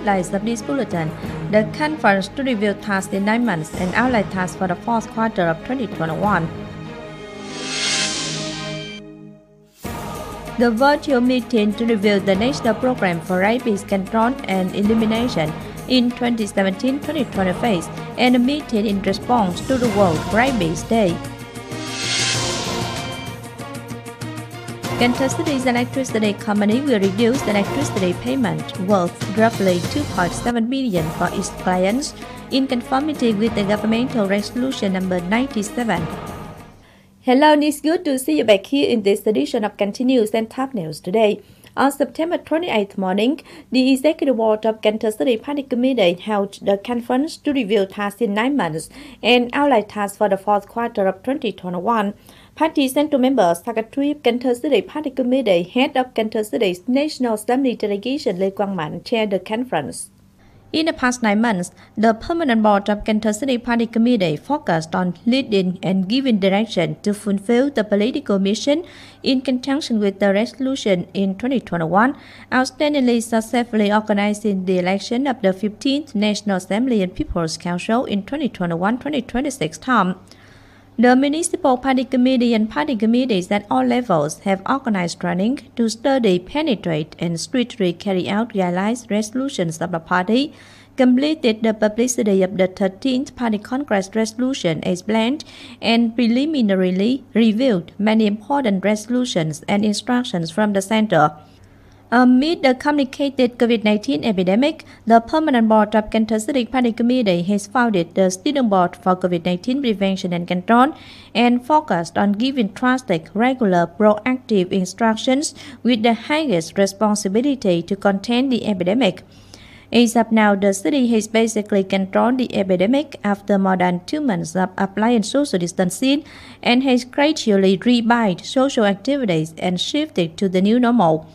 headlines of this bulletin. The conference to review tasks in 9 months and outline tasks for the fourth quarter of 2021. The virtual meeting to review the national program for rabies control and elimination in 2017-2020 phase and a meeting in response to the World Rabies Day. Cần Thơ City's electricity company will reduce the electricity payment worth roughly 2.7 billion for its clients in conformity with the governmental resolution number 97. Hello, it's good to see you back here in this edition of Continuous and Top News today. On September 28th morning, the Executive Board of Cần Thơ City Party Committee held the conference to review tasks in 9 months and outline tasks for the fourth quarter of 2021. Party Central Member Secretary of Cần Thơ City Party Committee, Head of Cần Thơ City's National Assembly Delegation Lê Quang Mạnh chaired the conference. In the past 9 months, the Permanent Board of Cần Thơ City Party Committee focused on leading and giving direction to fulfill the political mission in conjunction with the resolution in 2021, outstandingly successfully organizing the election of the 15th National Assembly and People's Council in 2021-2026 term. The Municipal Party Committee and Party Committees at all levels have organized training to study, penetrate, and strictly carry out guidelines resolutions of the party, completed the publicity of the 13th Party Congress resolution as planned, and preliminarily reviewed many important resolutions and instructions from the center. Amid the complicated COVID-19 epidemic, the Permanent Board of Cần Thơ City Party Committee has founded the Steering Board for COVID-19 Prevention and Control and focused on giving drastic, regular, proactive instructions with the highest responsibility to contain the epidemic. As of now, the city has basically controlled the epidemic after more than 2 months of applying social distancing and has gradually rebuilt social activities and shifted to the new normal.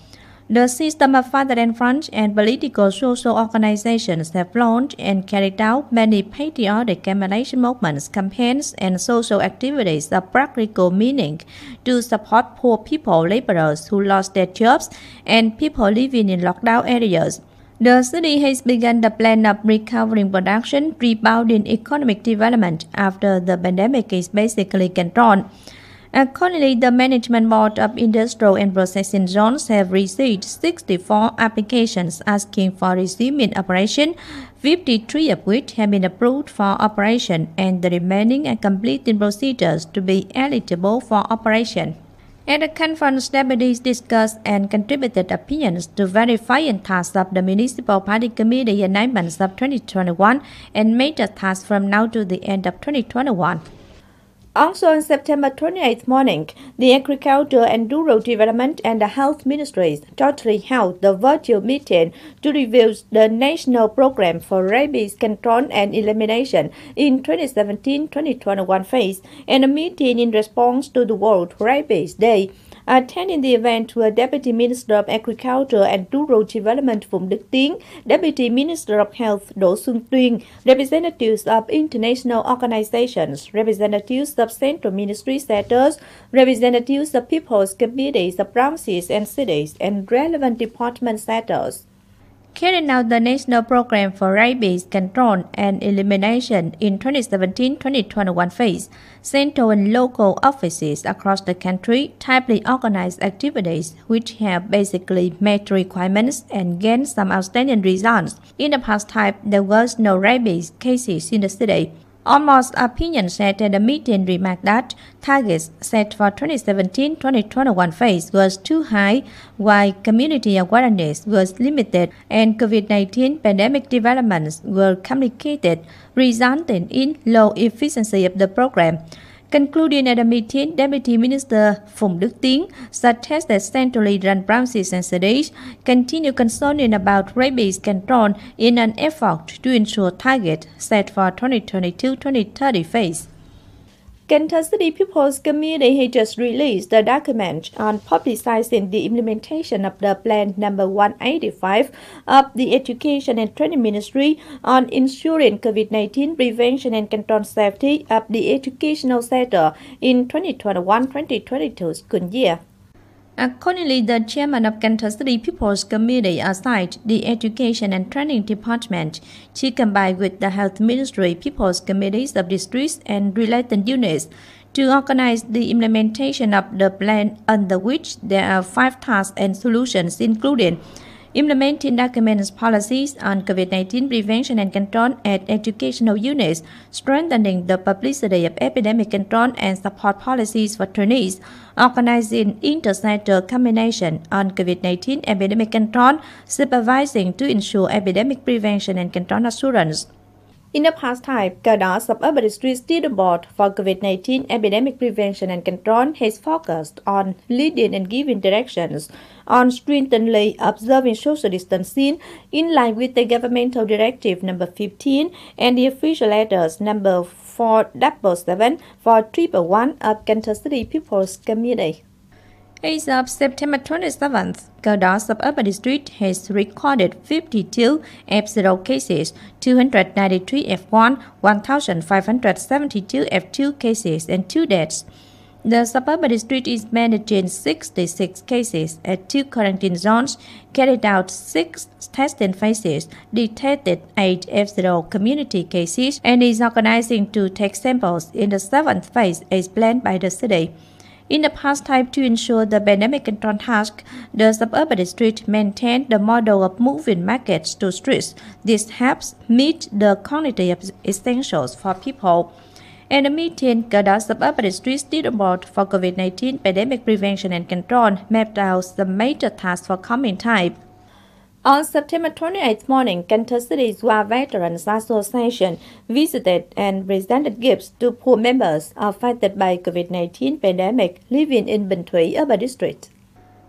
The system of fatherland front and political social organizations have launched and carried out many patriotic campaign movements, campaigns, and social activities of practical meaning to support poor people, laborers who lost their jobs, and people living in lockdown areas. The city has begun the plan of recovering production, rebounding economic development after the pandemic is basically controlled. Accordingly, the Management Board of Industrial and Processing Zones have received 64 applications asking for resuming operation, 53 of which have been approved for operation, and the remaining are completing procedures to be eligible for operation. At the conference, deputies discussed and contributed opinions to verifying tasks of the Municipal Party Committee in 9 months of 2021 and major tasks from now to the end of 2021. Also on September 28th morning, the Agriculture and Rural Development and the Health Ministries jointly held the virtual meeting to review the national program for rabies control and elimination in 2017-2021 phase and a meeting in response to the World Rabies Day. Attending the event were Deputy Minister of Agriculture and Rural Development Phùng Đức Tiến, Deputy Minister of Health Đỗ Xuân Tuyên, representatives of international organizations, representatives of central ministry sectors, representatives of people's committees of provinces and cities, and relevant department sectors. Carrying out the national program for rabies control and elimination in 2017-2021 phase, central and local offices across the country tightly organized activities which have basically met requirements and gained some outstanding results. In the past time, there was no rabies cases in the city. Almost opinion set at the meeting remarked that targets set for 2017-2021 phase was too high, while community awareness was limited and COVID-19 pandemic developments were complicated, resulting in low efficiency of the program. Concluding at the meeting, Deputy Minister Phùng Đức Tiến suggests that centrally run provinces and cities continue concerning about rabies control in an effort to ensure target set for 2022-2030 phase. Cần Thơ City People's Committee has just released a document on publicizing the implementation of the Plan number 185 of the Education and Training Ministry on ensuring COVID-19 prevention and control safety of the educational sector in 2021-2022 school year. Accordingly, the chairman of Cần Thơ City People's Committee assigned the Education and Training Department to combine with the Health Ministry People's Committees of Districts and related units to organize the implementation of the plan, under which there are 5 tasks and solutions, including implementing documents policies on COVID-19 prevention and control at educational units, strengthening the publicity of epidemic control and support policies for trainees, organizing inter-sector combination on COVID-19 epidemic control, supervising to ensure epidemic prevention and control assurance. In the past time, Gada Suburban District Steering Board for COVID-19 Epidemic Prevention and Control has focused on leading and giving directions on stringently observing social distancing in line with the Governmental Directive number 15 and the official letters number 477 411 of Cần Thơ City People's Committee. As of September 27th, Gada Suburban District has recorded 52 F0 cases, 293 F1, 1,572 F2 cases, and 2 deaths. The Suburban District is managing 66 cases at 2 quarantine zones, carried out 6 testing phases, detected 8 F0 community cases, and is organizing to take samples in the 7th phase as planned by the city. In the past time, to ensure the pandemic control task, the Suburban District maintained the model of moving markets to streets. This helps meet the quantity of essentials for people. At the meeting, Gada Suburban District Steering Board for COVID-19 Pandemic Prevention and Control mapped out the major tasks for coming time. On September 28th morning, Cần Thơ City's War Veterans Association visited and presented gifts to poor members affected by COVID-19 pandemic living in Bình Thủy Urban District.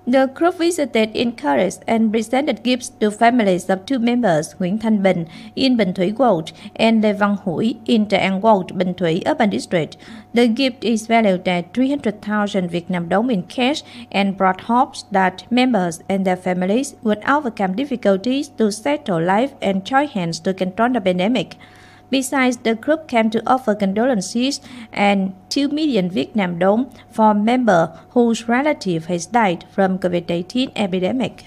The group visited, encouraged, and presented gifts to families of 2 members, Nguyễn Thanh Bình in Bình Thủy Ward and Lê Văn Hủi in Trà An Ward, Bình Thủy Urban District. The gift is valued at 300,000 Vietnam dong in cash and brought hopes that members and their families would overcome difficulties to settle life and join hands to control the pandemic. Besides, the group came to offer condolences and 2 million Vietnam dong for a member whose relative has died from COVID-19 epidemic.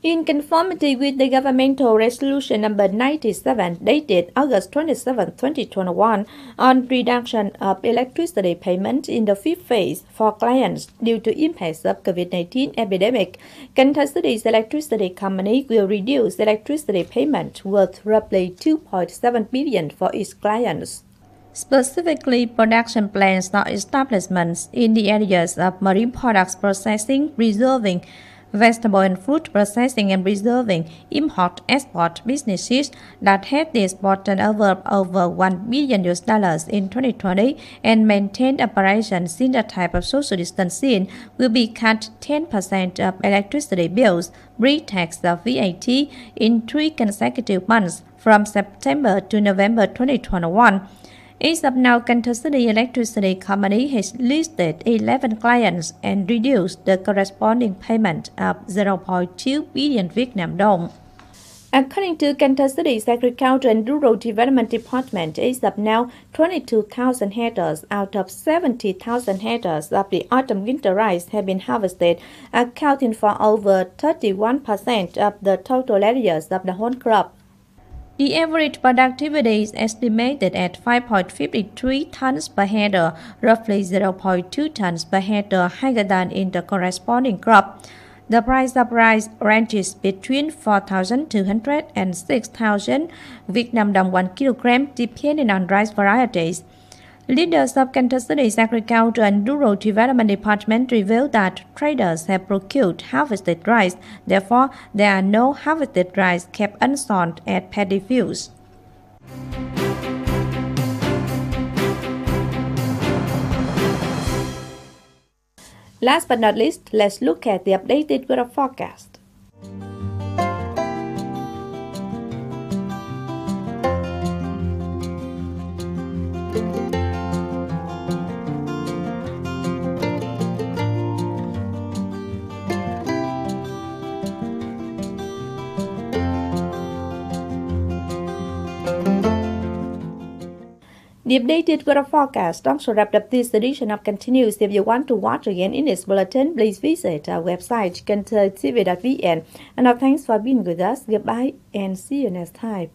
In conformity with the Governmental Resolution number 97 dated August 27, 2021 on reduction of electricity payment in the 5th phase for clients due to impacts of COVID-19 epidemic, Cần Thơ City's electricity company will reduce electricity payment worth roughly 2.7 billion for its clients. Specifically, production plants or establishments in the areas of marine products processing, preserving, vegetable and fruit processing and preserving, import-export businesses that had export turnover over $1 billion in 2020 and maintained operations in the type of social distancing will be cut 10% of electricity bills, pre-tax of VAT, in 3 consecutive months from September to November 2021. As of now, Cần Thơ City Electricity Company has listed 11 clients and reduced the corresponding payment of 0.2 billion Vietnam dong. According to Cần Thơ City's Agriculture and Rural Development Department, as of now, 22,000 hectares out of 70,000 hectares of the autumn-winter rice have been harvested, accounting for over 31% of the total areas of the whole crop. The average productivity is estimated at 5.53 tons per hectare, roughly 0.2 tons per hectare higher than in the corresponding crop. The price of rice ranges between 4,200 and 6,000 Vietnam dong 1 kilogram, depending on rice varieties. Leaders of Cần Thơ City's Agriculture and Rural Development Department revealed that traders have procured harvested rice. Therefore, there are no harvested rice kept unsold at paddy fields. Last but not least, let's look at the updated weather forecast. The updated weather forecast also wrapped up this edition of Continuous. If you want to watch again in this bulletin, please visit our website, kenthtv.vn. And now thanks for being with us. Goodbye and see you next time.